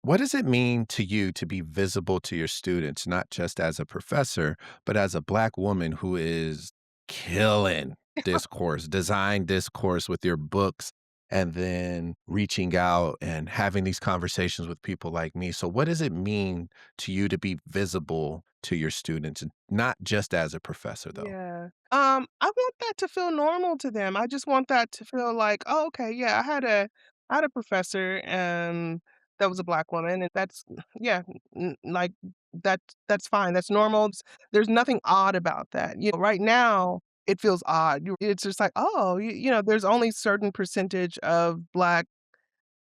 A: What does it mean to you to be visible to your students, not just as a professor, but as a Black woman who is killing discourse, design discourse with your books, and then reaching out and having these conversations with people like me? So, what does it mean to you to be visible to your students, and not just as a professor, though?
B: Yeah. I want that to feel normal to them. I just want that to feel like, "Oh, okay, yeah, I had a professor, that was a Black woman, and that's yeah, like, that that's fine, that's normal, there's nothing odd about that." Right now, it feels odd. It's just like, "Oh, there's only certain percentage of Black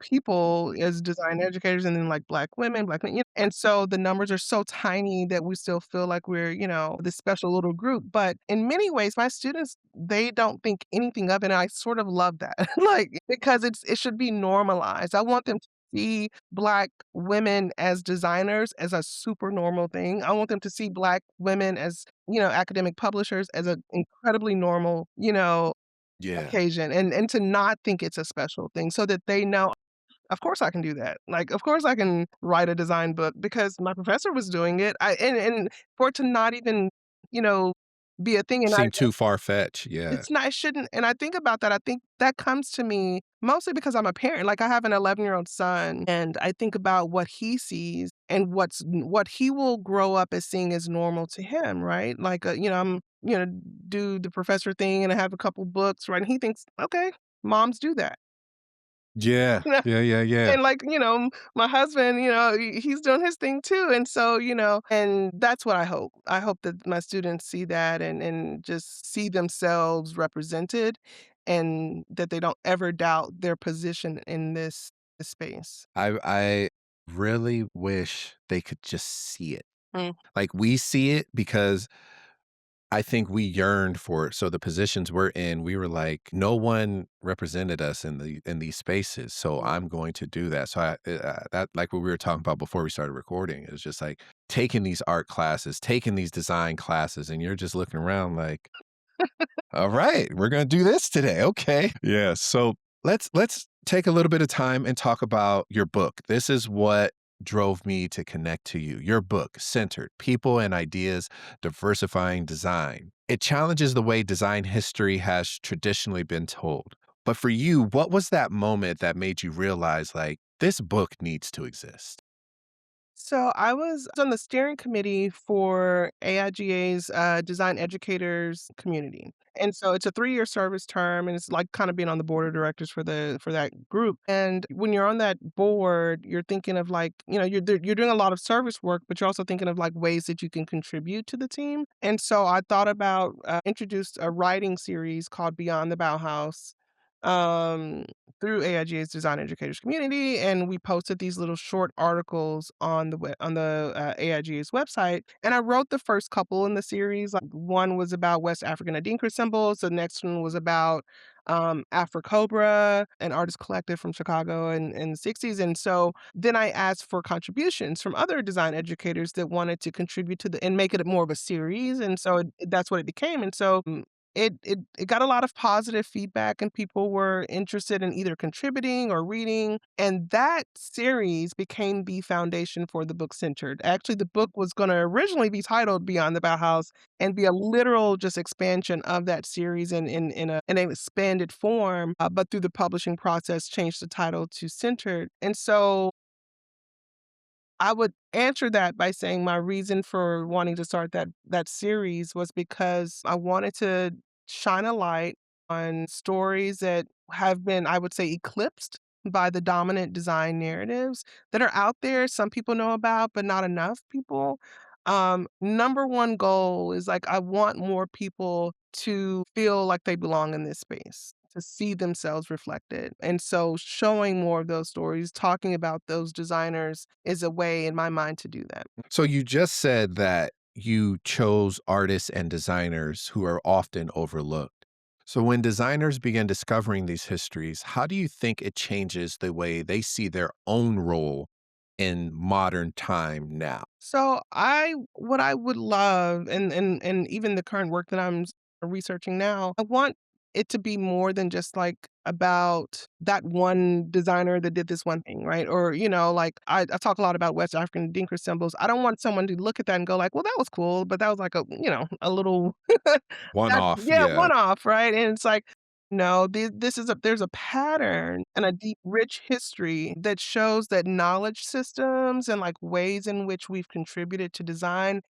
B: people as design educators and then, like, Black women, Black men, and so the numbers are so tiny that we still feel like we're, this special little group, but in many ways, my students, they don't think anything of it, and I sort of love that, like, because it should be normalized. I want them to see Black women as designers as a super normal thing. I want them to see Black women as, academic publishers as an incredibly normal,
A: Yeah.
B: occasion, and to not think it's a special thing so that they know of course I can do that. Like, of course I can write a design book because my professor was doing it. And for it to not even, you know, be a thing and I
A: Seem too far fetched. Yeah.
B: it's not it shouldn't and I think about that, I think that comes to me mostly because I'm a parent. Like, I have an 11-year-old son, and I think about what he sees and what he will grow up as seeing as normal to him, right? Like, I'm, do the professor thing and I have a couple books, right? And he thinks, "Okay, moms do that."
A: Yeah. Yeah. Yeah. Yeah.
B: And, like, my husband, he's doing his thing too, and so, and that's what I hope. I hope that my students see that and just see themselves represented and that they don't ever doubt their position in this space.
A: I really wish they could just see it.
B: Mm,
A: Like, we see it because I think we yearned for it. So the positions we're in, we were like, no one represented us in these spaces. So
B: mm.
A: I'm going to do that. So that, like what we were talking about before we started recording, is just like taking these art classes, taking these design classes, and you're just looking around like, all right, we're gonna do this today. Okay. Yeah. So let's take a little bit of time and talk about your book. This is what drove me to connect to you. Your book, Centered: People and Ideas Diversifying Design. It challenges the way design history has traditionally been told. But for you, what was that moment that made you realize like this book needs to exist?
B: So I was on the steering committee for AIGA's Design Educators community. And so it's a 3-year service term, and it's like kind of being on the board of directors for that group. And when you're on that board, you're thinking of like, you're doing a lot of service work, but you're also thinking of like ways that you can contribute to the team. And so I thought about introduced a writing series called Beyond the Bauhaus. Um, through AIGA's Design Educators community, and we posted these little short articles on the AIGA's website. And I wrote the first couple in the series. Like one was about West African Adinkra symbols. The next one was about Afrocobra, an artist collective from Chicago in the '60s. And so then I asked for contributions from other design educators that wanted to contribute to the and make it more of a series. And so that's what it became. And so it got a lot of positive feedback, and people were interested in either contributing or reading, and that series became the foundation for the book Centered. Actually, the book was gonna originally be titled Beyond the Bauhaus and be a literal just expansion of that series in an expanded form, but through the publishing process, changed the title to Centered. And so I would answer that by saying my reason for wanting to start that series was because I wanted to shine a light on stories that have been, I would say, eclipsed by the dominant design narratives that are out there. Some people know about, but not enough people. Number one goal is like I want more people to feel like they belong in this space, to see themselves reflected. And so showing more of those stories, talking about those designers is a way in my mind to do that.
A: So you just said that you chose artists and designers who are often overlooked. So when designers begin discovering these histories, how do you think it changes the way they see their own role in modern time now?
B: So I what I would love and even the current work that I'm researching now, I want it to be more than just like about that one designer that did this one thing, right? Or, like I talk a lot about West African Dinker symbols. I don't want someone to look at that and go like, well, that was cool, but that was like a little
A: One
B: that
A: off,
B: yeah,
A: yeah.
B: one off, right? And it's like, no, this is there's a pattern and a deep, rich history that shows that knowledge systems and like ways in which we've contributed to design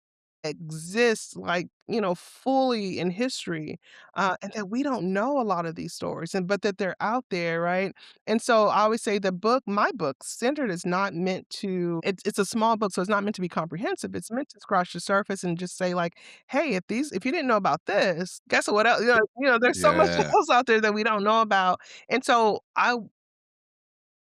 B: exists like, fully in history, and that we don't know a lot of these stories and but that they're out there, right? And so I always say my book, Centered, is not meant to it's a small book, so it's not meant to be comprehensive. It's meant to scratch the surface and just say like, "Hey, if you didn't know about this, guess what else?" There's so much
A: Yeah.
B: else out there that we don't know about. And so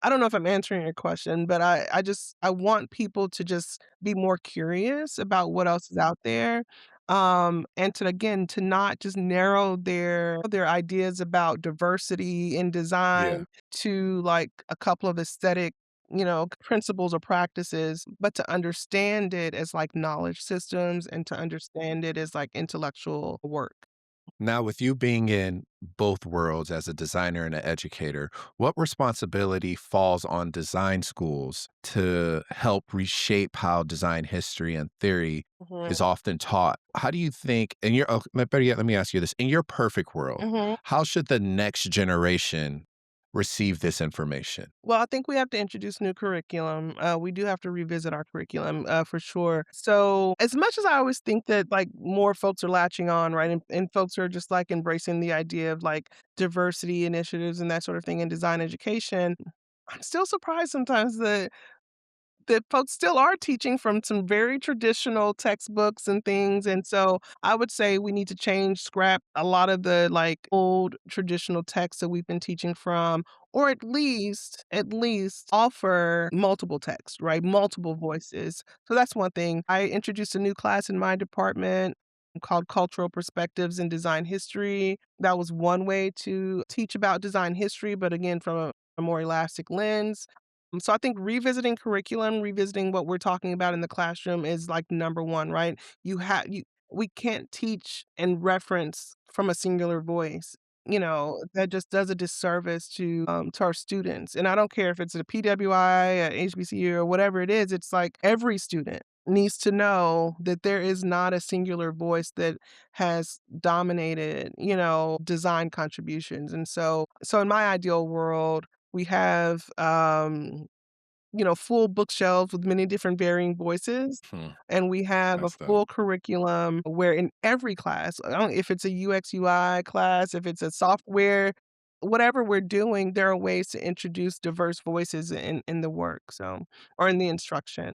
B: I don't know if I'm answering your question, but I want people to just be more curious about what else is out there, and to again, to not just narrow their ideas about diversity in
A: Yeah.
B: design to, like, a couple of aesthetic, principles or practices, but to understand it as, like, knowledge systems and to understand it as, like, intellectual work.
A: Now, with you being in both worlds as a designer and an educator, what responsibility falls on design schools to help reshape how design history and theory
B: Mhm,
A: is often taught? How do you think, in your, oh, better yet, let me ask you this, in your perfect world,
B: mhm.
A: how should the next generation receive this information?
B: Well, I think we have to introduce new curriculum. We do have to revisit our curriculum for sure. So, as much as I always think that like more folks are latching on, right, and folks are just like embracing the idea of like diversity initiatives and that sort of thing in design education, I'm still surprised sometimes that folks still are teaching from some very traditional textbooks and things, and so I would say we need to scrap a lot of the, like, old traditional texts that we've been teaching from, or at least offer multiple texts, right? Multiple voices. So that's one thing. I introduced a new class in my department called Cultural Perspectives in Design History. That was one way to teach about design history, but again, from a more elastic lens. So I think revisiting curriculum, revisiting what we're talking about in the classroom is like number one, right? We can't teach and reference from a singular voice. That just does a disservice to our students. And I don't care if it's a PWI, a HBCU, or whatever it is. It's like every student needs to know that there is not a singular voice that has dominated, design contributions. And so in my ideal world, we have full bookshelves with many different varying voices.
A: Hmm,
B: And we have a
A: that's dope.
B: full curriculum where in every class, I don't if it's a UX UI class, if it's a software, whatever we're doing, there are ways to introduce diverse voices in the work, so or in the instruction.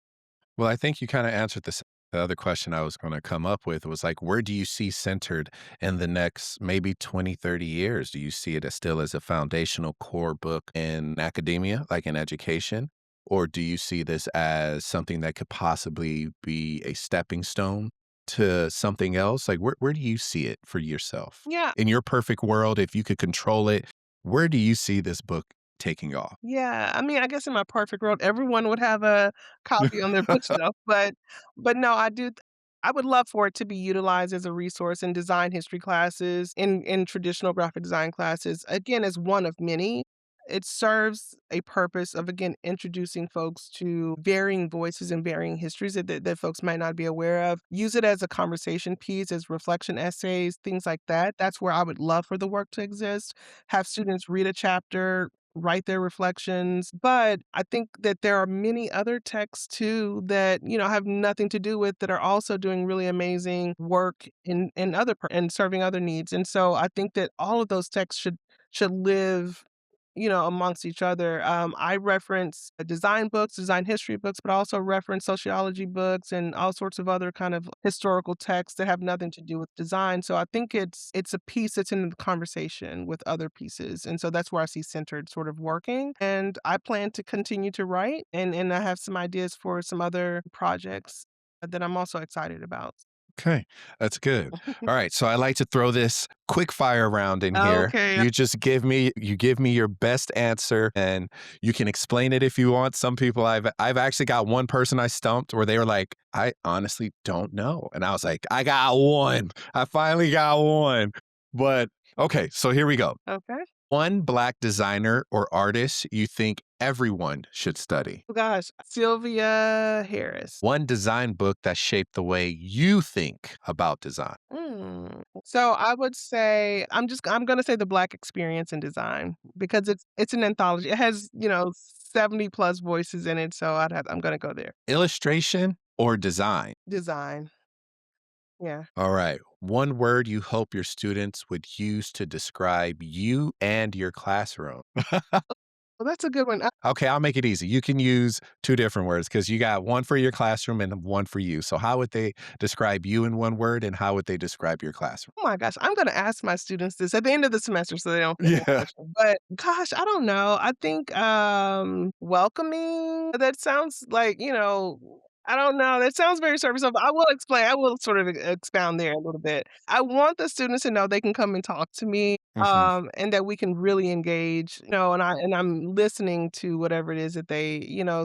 A: Well, I think you kind of answered the other question I was going to come up with was like, where do you see centered in the next maybe 20, 30 years? Do you see it as still as a foundational core book in academia, like in education? Or do you see this as something that could possibly be a stepping stone to something else? Like, where do you see it for yourself?
B: Yeah.
A: In your perfect world, if you could control it, where do you see this book taking off?
B: Yeah, I mean, I guess in my perfect world, everyone would have a copy on their bookshelf, but no, I would love for it to be utilized as a resource in design history classes, in traditional graphic design classes, again, as one of many. It serves a purpose of, again, introducing folks to varying voices and varying histories that folks might not be aware of. Use it as a conversation piece, as reflection essays, things like that. That's where I would love for the work to exist. Have students read a chapter, write their reflections. But I think that there are many other texts too that, have nothing to do with that are also doing really amazing work in and serving other needs. And so I think that all of those texts should live amongst each other. I reference design books, design history books, but I also reference sociology books and all sorts of other kind of historical texts that have nothing to do with design. So I think it's a piece that's in the conversation with other pieces. And so that's where I see centered sort of working. And I plan to continue to write and I have some ideas for some other projects that I'm also excited about.
A: Okay, that's good. All right, so I like to throw this quick fire round in here.
B: Okay.
A: You give me your best answer and you can explain it if you want. Some people I've actually got one person I stumped where they were like, "I honestly don't know." And I was like, "I got one. I finally got one." But okay, so here we go.
B: Okay.
A: One black designer or artist you think everyone should study.
B: Oh gosh, Sylvia Harris.
A: One design book that shaped the way you think about design.
B: So I would say I'm gonna say the Black experience in design because it's an anthology. It has, 70 plus voices in it, so I'm gonna go there.
A: Illustration or design?
B: Design. Yeah.
A: All right. One word you hope your students would use to describe you and your classroom.
B: Well, that's a good one.
A: Okay, I'll make it easy. You can use two different words because you got one for your classroom and one for you. So, how would they describe you in one word and how would they describe your classroom?
B: Oh my gosh, I'm gonna ask my students this at the end of the semester so they don't feel any
A: Yeah.
B: pressure. But gosh, I don't know. I think welcoming. That sounds like, I don't know. That sounds very surface level. I will explain. I will sort of expound there a little bit. I want the students to know they can come and talk to me,
A: Hmm.
B: and that we can really engage, and I'm listening to whatever it is that they,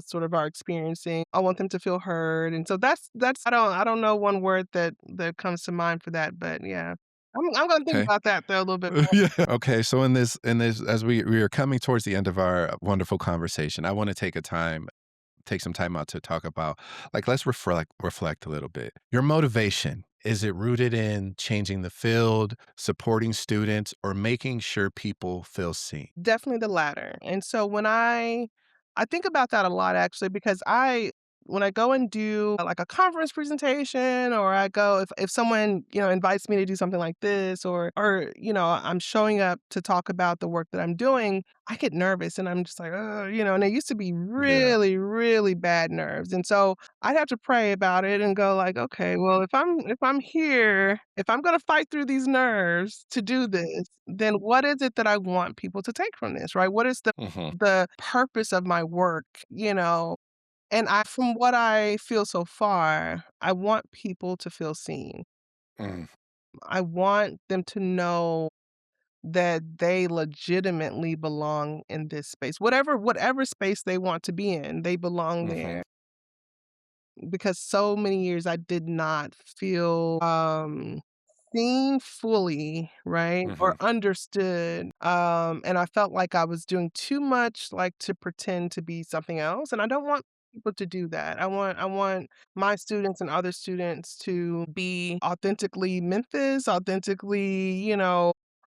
B: sort of are experiencing. I want them to feel heard. And so that's I don't know one word that comes to mind for that, but yeah. I'm gonna think
A: Okay.
B: about that though a little bit more.
A: Yeah. Okay. So in this as we are coming towards the end of our wonderful conversation, I want to take some time out to talk about like let's reflect a little bit. Your motivation, is it rooted in changing the field, supporting students, or making sure people feel seen?
B: Definitely the latter. And so when I think about that a lot actually because when I go and do like a conference presentation or I go if someone, invites me to do something like this or I'm showing up to talk about the work that I'm doing, I get nervous and I'm just like, oh, and it used to be
A: Yeah.
B: really, really bad nerves. And so I'd have to pray about it and go like, okay, well, if I'm here, if I'm gonna fight through these nerves to do this, then what is it that I want people to take from this, right? What is the
A: Hmm.
B: the purpose of my work, And from what I feel so far, I want people to feel seen.
A: Mm,
B: I want them to know that they legitimately belong in this space. Whatever space they want to be in, they belong
A: mhm,
B: there. Because so many years I did not feel, seen fully, right, or
A: mhm,
B: understood, and I felt like I was doing too much, like, to pretend to be something else, and I don't want people to do that. I want my students and other students to be authentically Memphis, authentically,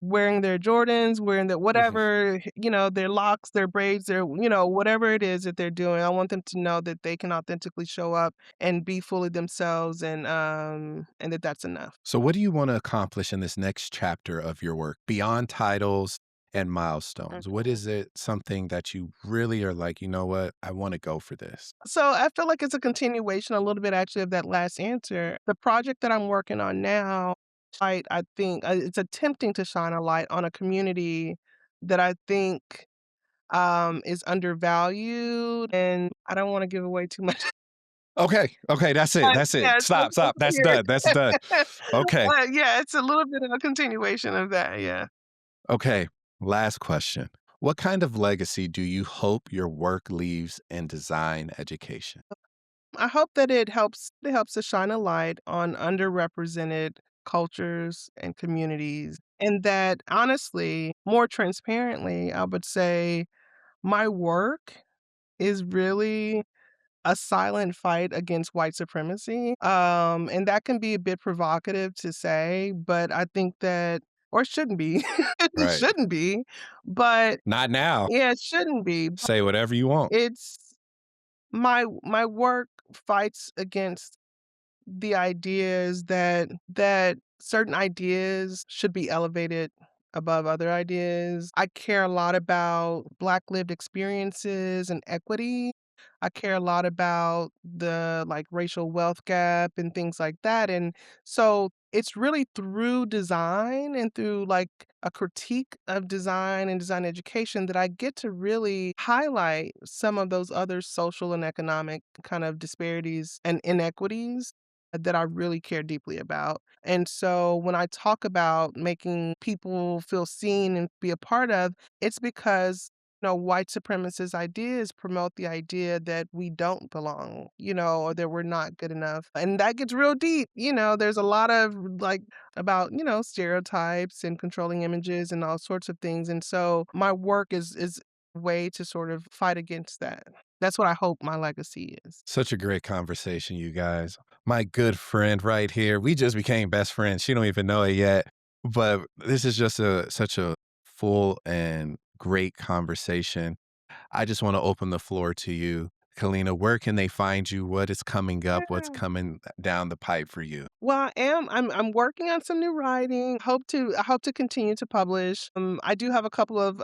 B: wearing their Jordans, wearing their
A: Mhm.
B: whatever, their locks, their braids, their whatever it is that they're doing. I want them to know that they can authentically show up and be fully themselves and that that's enough.
A: So, what do you want to accomplish in this next chapter of your work beyond titles and milestones? What
B: Mhm.
A: is it, something that you really are like, you know what, I want to go for this?
B: So I feel like it's a continuation a little bit actually of that last answer. The project that I'm working on now, I think it's attempting to shine a light on a community that I think is undervalued, and I don't want to give away too much.
A: Okay. Okay. That's it.
B: But
A: That's it.
B: yeah, it's a
A: Stop.
B: little
A: Stop. That's
B: weird.
A: done. That's done. Okay.
B: But yeah, it's a little bit of a continuation of that. Yeah.
A: Okay. Last question. What kind of legacy do you hope your work leaves in design education?
B: I hope that it helps to shine a light on underrepresented cultures and communities. And that honestly, more transparently, I would say my work is really a silent fight against white supremacy. And that can be a bit provocative to say, but I think that or it shouldn't be. It
A: Right.
B: shouldn't be. But
A: Not now.
B: yeah, it shouldn't be. But
A: Say whatever you want.
B: it's my work fights against the ideas that certain ideas should be elevated above other ideas. I care a lot about Black lived experiences and equity. I care a lot about the like racial wealth gap and things like that. And so it's really through design and through like a critique of design and design education that I get to really highlight some of those other social and economic kind of disparities and inequities that I really care deeply about. And so when I talk about making people feel seen and be a part of, it's because white supremacist ideas promote the idea that we don't belong, or that we're not good enough. And that gets real deep. There's a lot of like about, stereotypes and controlling images and all sorts of things. And so my work is a way to sort of fight against that. That's what I hope my legacy is.
A: Such a great conversation, you guys. My good friend right here. We just became best friends. She don't even know it yet. But this is just such a full and great conversation. I just want to open the floor to you. Kaleena, where can they find you? What is coming up? What's coming down the pipe for you?
B: Well, I'm working on some new writing. I hope to continue to publish. I do have a couple of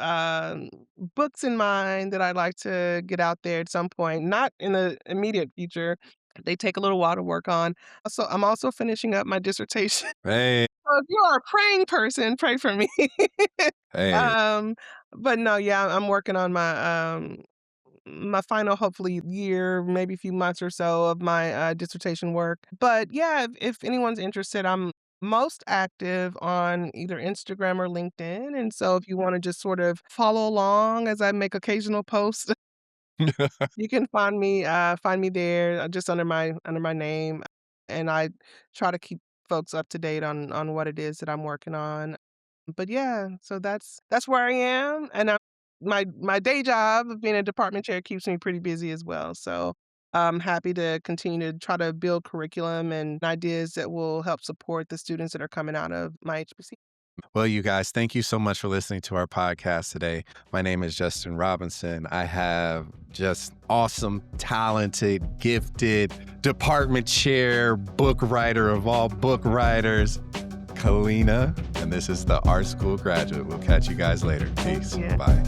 B: books in mind that I'd like to get out there at some point, not in the immediate future. They take a little while to work on. So I'm also finishing up my dissertation.
A: Hey,
B: So if you are a praying person, pray for me.
A: hey.
B: um, but no, yeah, I'm working on my final, hopefully, year, maybe a few months or so of my dissertation work. But yeah, if anyone's interested, I'm most active on either Instagram or LinkedIn. And so if you want to just sort of follow along as I make occasional posts, you can find me there just under my name. And I try to keep folks up to date on what it is that I'm working on. But yeah, so that's where I am, and my day job of being a department chair keeps me pretty busy as well. So I'm happy to continue to try to build curriculum and ideas that will help support the students that are coming out of my HBC.
A: Well, you guys, thank you so much for listening to our podcast today. My name is Justin Robinson. I have just awesome, talented, gifted department chair, book writer of all book writers, Kaleena, and this is the Art School Graduate. We'll catch you guys later.
B: Thank
A: Peace.
B: you.
A: Bye.